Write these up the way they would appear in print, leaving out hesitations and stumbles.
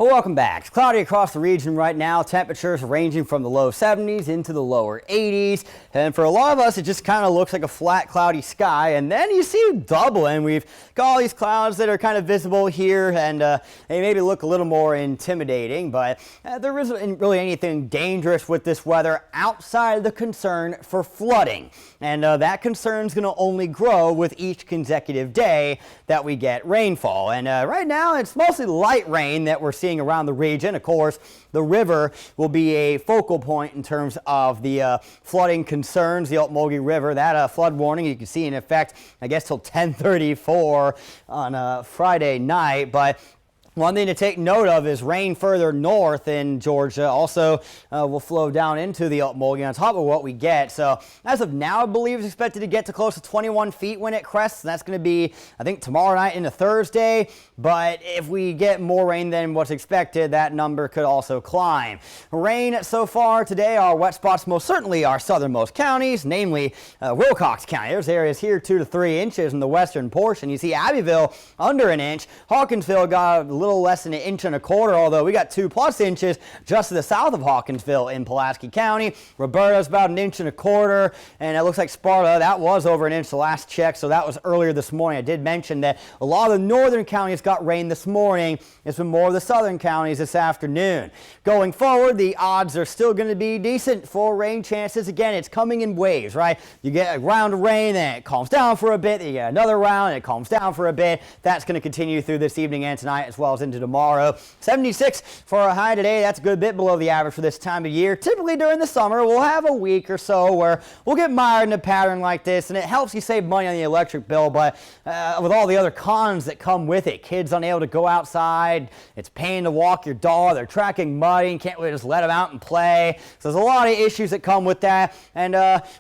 Well, welcome back. It's cloudy across the region right now. Temperatures ranging from the low 70s into the lower 80s. And for a lot of us, it just kind of looks like a flat, cloudy sky. And then you see doubling. We've got all these clouds that are kind of visible here, and they maybe look a little more intimidating. But there isn't really anything dangerous with this weather outside of the concern for flooding. And that concern is going to only grow with each consecutive day that we get rainfall. And right now, it's mostly light rain that we're seeing around the region. Of course, the river will be a focal point in terms of the flooding concerns. The Ocmulgee River, that flood warning you can see in effect, I guess, till 10:34 on Friday night. But one thing to take note of is rain further north in Georgia also will flow down into the Ocmulgee on top of what we get. So as of now, I believe it's expected to get to close to 21 feet when it crests. And that's going to be, I think, tomorrow night into Thursday. But if we get more rain than what's expected, that number could also climb. Rain so far today, our wet spots most certainly our southernmost counties, namely Wilcox County. There's areas here 2 to 3 inches in the western portion. You see Abbeville under an inch. Hawkinsville got a little less than 1.25 inches, although we got 2+ inches just to the south of Hawkinsville in Pulaski County. Roberta's about 1.25 inches, and it looks like Sparta, that was over 1 inch the last check, so that was earlier this morning. I did mention that a lot of the northern counties got rain this morning. It's been more of the southern counties this afternoon. Going forward, the odds are still going to be decent for rain chances. Again, it's coming in waves, right? You get a round of rain, then it calms down for a bit, then you get another round, and it calms down for a bit. That's going to continue through this evening and tonight, as well as into tomorrow. 76 for a high today. That's a good bit below the average for this time of year. Typically during the summer, we'll have a week or so where we'll get mired in a pattern like this, and it helps you save money on the electric bill, but with all the other cons that come with it, kids unable to go outside, it's pain to walk your dog, they're tracking mud, and you can't really just let them out and play. So there's a lot of issues that come with that, and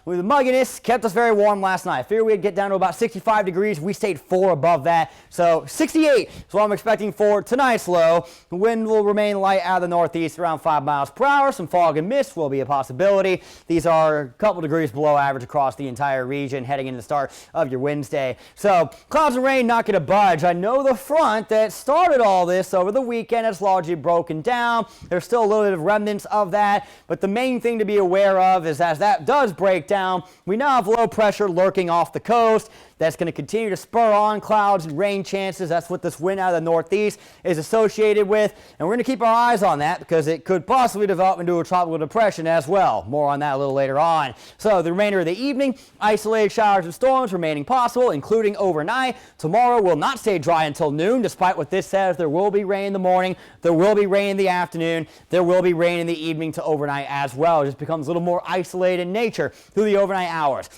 with the mugginess, kept us very warm last night. I figured we'd get down to about 65 degrees. We stayed 4 above that, so 68 is what I'm expecting for tonight's low. The wind will remain light out of the northeast around 5 miles per hour. Some fog and mist will be a possibility. These are a couple degrees below average across the entire region heading into the start of your Wednesday. So clouds and rain not going to budge. I know the front that started all this over the weekend has largely broken down. There's still a little bit of remnants of that, but the main thing to be aware of is as that does break down, we now have low pressure lurking off the coast. That's going to continue to spur on clouds and rain chances. That's what this wind out of the northeast is associated with. And we're going to keep our eyes on that because it could possibly develop into a tropical depression as well. More on that a little later on. So the remainder of the evening, isolated showers and storms remaining possible, including overnight. Tomorrow will not stay dry until noon, despite what this says. There will be rain in the morning. There will be rain in the afternoon. There will be rain in the evening to overnight as well. It just becomes a little more isolated in nature through the overnight hours.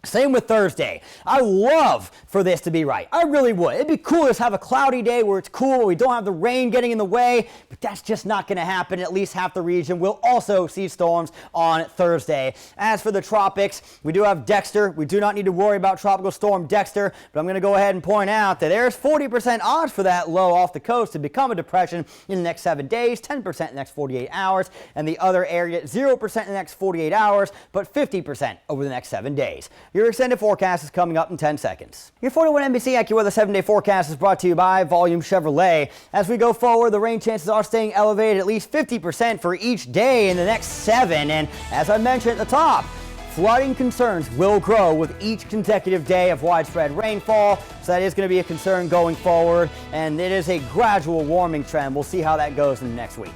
Same with Thursday. I love for this to be right. I really would. It'd be cool to just have a cloudy day where it's cool, where we don't have the rain getting in the way, but that's just not going to happen. At least half the region will also see storms on Thursday. As for the tropics, we do have Dexter. We do not need to worry about Tropical Storm Dexter, but I'm going to go ahead and point out that there's 40% odds for that low off the coast to become a depression in the next 7 days, 10% in the next 48 hours, and the other area 0% in the next 48 hours, but 50% over the next 7 days. Your extended forecast is coming up in 10 seconds. Your 41 NBC AccuWeather 7-day forecast is brought to you by Volume Chevrolet. As we go forward, the rain chances are staying elevated at least 50% for each day in the next 7. And as I mentioned at the top, flooding concerns will grow with each consecutive day of widespread rainfall. So that is going to be a concern going forward. And it is a gradual warming trend. We'll see how that goes in the next week.